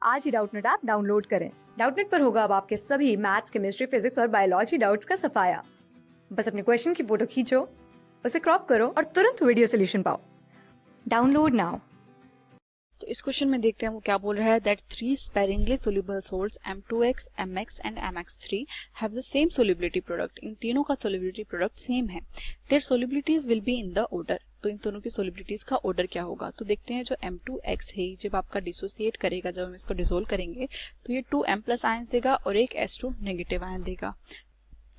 आज ही Doubtnut app download करें। Doubtnut पर होगा अब आपके सभी मैथ्स, केमिस्ट्री, फिजिक्स और बायोलॉजी डाउट्स का सफाया। बस अपने क्वेश्चन की फोटो खींचो, उसे क्रॉप करो और तुरंत वीडियो सोल्यूशन पाओ। Download now. तो इस क्वेश्चन में देखते हैं वो क्या बोल रहा है that 3 sparingly soluble salts M2X, MX and MX3 have the same solubility product। इन तीनों का solubility product सेम है। Their solubilities will be in the order। तो इन दोनों की solubilities का order क्या होगा? तो देखते हैं जो M2X है जब आपका डिसोसिएट करेगा, जब हम इसको डिसोल्व करेंगे तो ये 2M प्लस आयंस देगा और एक S2 नेगेटिव आयन देगा।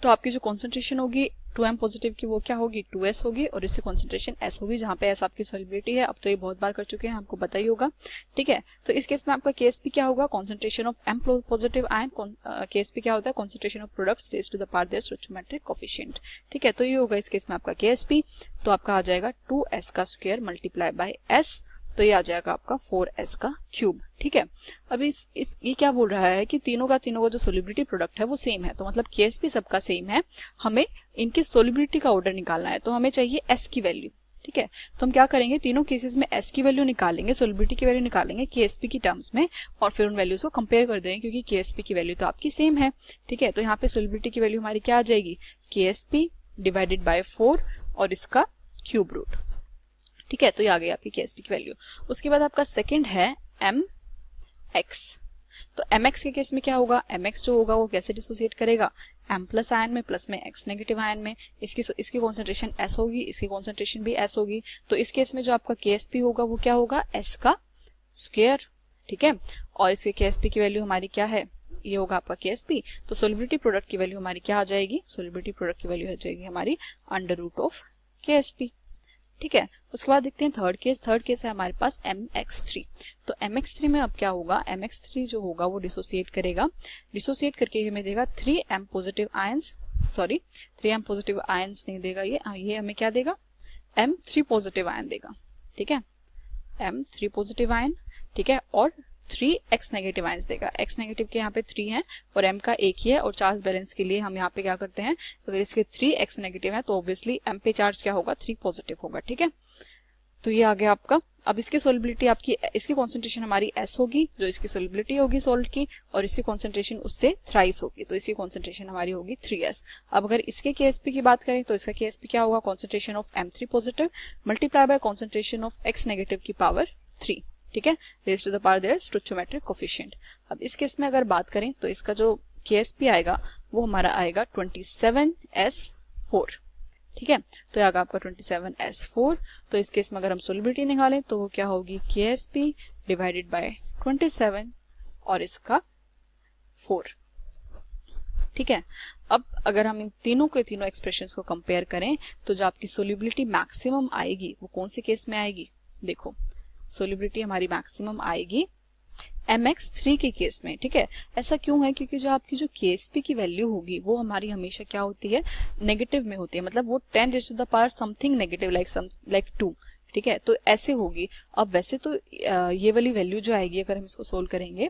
तो आपकी जो कॉन्सेंट्रेशन होगी 2M पॉजिटिव की वो क्या होगी 2S होगी और इससे कॉन्सेंट्रेशन S होगी, जहाँ पे S आपकी सॉल्युबिलिटी है। अब तो ये बहुत बार कर चुके हैं, हमको पता ही होगा। ठीक है, तो इस केस में आपका KSP क्या होगा, concentration of M positive ion. KSP क्या होता है, concentration of products raised to the power their stoichiometric coefficient. ठीक है, तो ये होगा इस केस में आपका KSP। तो आपका आ जाएगा 2S का स्क्वायर मल्टीप्लाई बाय S, तो ये आ जाएगा आपका 4S का क्यूब। ठीक है, अब ये क्या बोल रहा है कि तीनों का जो सोल्युबिलिटी प्रोडक्ट है वो सेम है। तो मतलब KSP सबका सेम है, हमें इनकी सोल्युबिलिटी का ऑर्डर निकालना है। तो हमें चाहिए S की वैल्यू। ठीक है, तो हम क्या करेंगे, तीनों केसेस में S की वैल्यू निकालेंगे, सोल्युबिलिटी की वैल्यू निकालेंगे KSP की टर्म्स में और फिर उन वैल्यूज को कंपेयर कर देंगे क्योंकि KSP की वैल्यू तो आपकी सेम है। ठीक है, तो यहाँ पे सोल्युबिलिटी की वैल्यू हमारी क्या आ जाएगी, KSP डिवाइडेड बाय 4 और इसका क्यूब रूट। ठीक है, तो ये आ गई आपकी KSP की वैल्यू। उसके बाद आपका सेकंड है MX। तो MX के केस में क्या होगा, MX जो होगा वो कैसे डिसोसिएट करेगा, M प्लस आयन में प्लस में X नेगेटिव आयन में। इसकी कॉन्सेंट्रेशन S होगी, इसकी कॉन्सेंट्रेशन भी S होगी। तो इस केस में जो आपका KSP होगा वो क्या होगा, S का स्क्वायर। ठीक है, और इसके KSP की वैल्यू हमारी क्या है, ये होगा आपका KSP। तो सोल्युबिलिटी प्रोडक्ट की वैल्यू हमारी क्या आ जाएगी, सोल्युबिलिटी प्रोडक्ट की वैल्यू आ जाएगी हमारी अंडर रूट ऑफ KSP। ठीक है, उसके बाद देखते हैं थर्ड केस है हमारे पास MX3। तो MX3 में अब क्या होगा, MX3 जो होगा वो डिसोसिएट करेगा, डिसोसिएट करके हमें देगा 3M positive ions, sorry 3M positive ions नहीं देगा, ये हमें क्या देगा, M3 पॉजिटिव आयन देगा। ठीक है, M3 पॉजिटिव आयन। ठीक है, और 3X नेगेटिव आयंस देगा। X नेगेटिव के यहाँ पे 3 है और M का एक ही है और चार्ज बैलेंस के लिए हम यहाँ पे क्या करते हैं, अगर इसके 3X नेगेटिव है तो ऑब्वियसली M पे चार्ज क्या होगा, 3 पॉजिटिव होगा। ठीक है, तो ये आ गया आपका। अब इसकी सोल्युबिलिटी आपकी, इसकी कॉन्सेंट्रेशन हमारी S होगी जो इसकी सोल्युबिलिटी होगी सॉल्ट की, और इसकी कॉन्सेंट्रेशन उससे थ्राइस होगी, तो इसकी कॉन्सेंट्रेशन हमारी होगी 3S। अब अगर इसके KSP की बात करें तो इसका KSP क्या होगा, concentration of M3 positive multiply by concentration of X negative की पावर 3। ठीक है, raised to the power their stoichiometric coefficient. अब इस केस में अगर बात करें तो इसका जो KSP आएगा वो हमारा आएगा 27S4। ठीक है, तो ये आएगा आपका 27S4। तो इस केस में अगर हम सोल्युबिलिटी निकालें तो वो क्या होगी, KSP डिवाइडेड बाय 27 और इसका 4। ठीक है, अब अगर हम इन तीनों एक्सप्रेशंस को कंपेयर करें तो जो आपकी सोल्युबिलिटी मैक्सिमम आएगी वो कौन से केस में आएगी, देखो सोल्युबिलिटी हमारी मैक्सिमम आएगी MX3 के केस में। ठीक है, ऐसा क्यों है, क्योंकि जो आपकी जो KSP की वैल्यू होगी वो हमारी हमेशा क्या होती है, नेगेटिव में होती है, मतलब वो 10 raised to the power something negative like 2। ठीक है, तो ऐसे होगी। अब वैसे तो ये वाली वैल्यू जो आएगी अगर हम इसको सोल्व करेंगे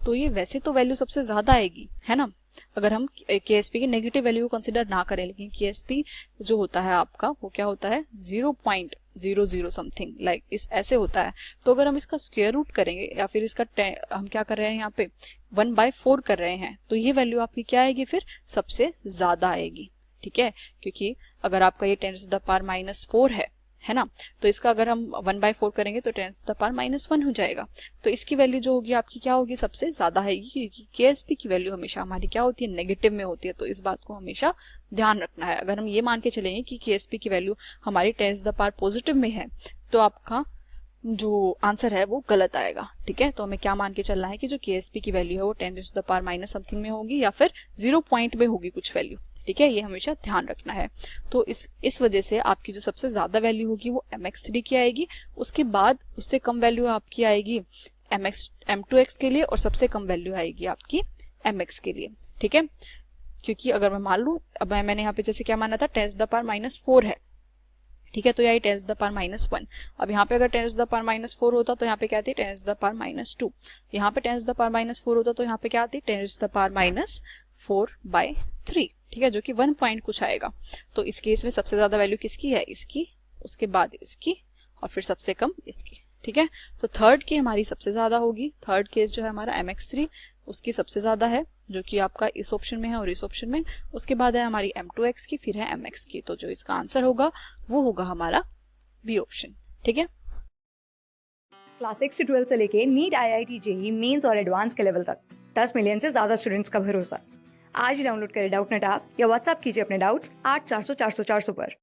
तो ये वैसे तो वैल्यू सबसे ज्यादा आएगी, है ना, अगर हम KSP की नेगेटिव वैल्यू को कंसिडर ना करें। लेकिन KSP जो होता है आपका वो क्या होता है, 0.00 समथिंग लाइक इस ऐसे होता है। तो अगर हम इसका स्क्वायर रूट करेंगे या फिर इसका हम क्या कर रहे हैं यहाँ पे 1/4 कर रहे हैं तो ये वैल्यू आपकी क्या आएगी, फिर सबसे ज्यादा आएगी। ठीक है, क्योंकि अगर आपका ये 10 टू द पावर -4 है ना, तो इसका अगर हम 1/4 करेंगे तो 10 टू द पावर -1 हो जाएगा। तो इसकी वैल्यू जो होगी आपकी क्या होगी, सबसे ज्यादा आएगी, क्योंकि KSP की वैल्यू हमेशा हमारी क्या होती है, नेगेटिव में होती है। तो इस बात को हमेशा ध्यान रखना है। अगर हम ये मान के चलेंगे कि KSP की वैल्यू हमारी 10 टू द पावर पॉजिटिव में है तो आपका जो आंसर है वो गलत आएगा। ठीक है, तो हमें क्या मान के चलना है कि जो KSP की वैल्यू है वो 10 to the power minus something में होगी या फिर 0 पॉइंट में होगी कुछ वैल्यू। ठीक है, ये हमेशा ध्यान रखना है। तो इस वजह से आपकी जो सबसे ज्यादा वैल्यू होगी वो MX3 की आएगी, उसके बाद उससे कम वैल्यू आपकी आएगी M2X के लिए और सबसे कम वैल्यू आएगी आपकी MX के लिए। ठीक है, क्योंकि अगर मैं मान लूं, अब मैंने यहाँ पे जैसे क्या माना था 10 टू द पावर -4 है। ठीक है, तो यही 10 टू द पावर -1। अब यहाँ पे अगर 10 टू द पावर -4 होता तो यहाँ पे क्या आती, 10 टू द पावर -2। यहाँ पे 10 टू द पावर -4 होता तो यहाँ पे क्या आती, 10 टू द पावर -4/3। ठीक है, जो कि 1 पॉइंट कुछ आएगा। तो इस केस में सबसे ज्यादा वैल्यू किसकी है, इसकी, उसके बाद इसकी और फिर सबसे कम इसकी। ठीक है। तो थर्ड की हमारी सबसे ज्यादा होगी, थर्ड केस जो है हमारा MX3 उसकी सबसे ज्यादा है, जो कि आपका इस ऑप्शन में है और इस ऑप्शन में। उसके बाद है हमारी M2X की, फिर है MX की। तो जो इसका आंसर होगा वो होगा हमारा बी ऑप्शन। ठीक है। क्लास 6 से 12 से लेके नीट, IIT, JEE मेंस और एडवांस के लेवल तक 10 मिलियन से ज्यादा स्टूडेंट्स का भरोसा। आज ही डाउनलोड करें डाउटनेट ऐप या व्हाट्सएप कीजिए अपने डाउट्स 8400 400 400 पर।